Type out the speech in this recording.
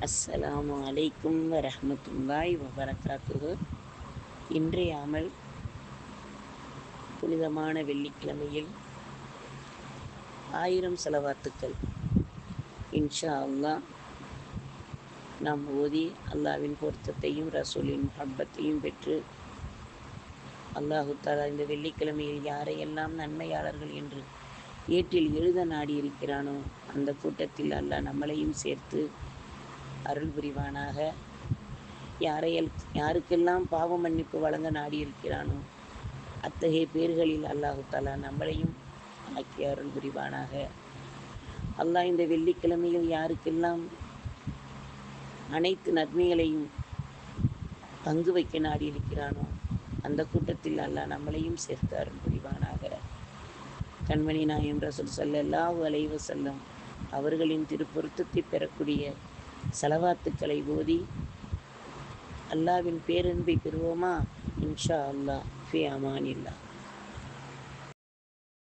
அஸ்ஸலாமு அலைக்கும் வரஹ்மத்துல்லாஹி வபரகாத்துஹு. இன்றைய அமல் புனிதமான வெள்ளிக்கிழமையில் 1000 செலவாத்துக்கள் இன்ஷா அல்லாஹ் நாம் ஓதி அல்லாஹ்வின் பொருத்தத்தையும் ரசூலின் முஹப்பத்தையும் பெற்று அல்லாஹு தஆலா இந்த வெள்ளிக்கிழமையில் யாரையெல்லாம் நன்மையாளர்கள் என்று ஏட்டில் எழுத நாடியிருக்கிறானோ அந்த கூட்டத்தில் அல்லாஹ் நம்மளையும் சேர்த்து அருள் புரிவானாக. யாருக்கெல்லாம் பாவ மன்னிப்பு வழங்க நாடியிருக்கிறானோ அத்தகைய பேர்களில் அல்லாஹு தஆலா நம்மளையும் ஆக்கி அருள் புரிவானாக. அல்லாஹ் இந்த வெள்ளிக்கிழமையில் யாருக்கெல்லாம் அனைத்து நன்மைகளையும் பங்கு வைக்க நாடியிருக்கிறானோ அந்த கூட்டத்தில் அல்லாஹ் நம்மளையும் சேர்த்து அருள் புரிவானாக. கண்மணி நாயகம் ரசூல் ஸல்லல்லாஹு அலைஹி வஸல்லம் அவர்களின் திருப்பொருத்தத்தை பெறக்கூடிய ஸலவாத்துக்களை ஓதி அல்லாஹ்வின் பேரன்பை பெறுவோமா? இன்ஷா அல்லாஹ். ஃபி அமானில்லாஹ்.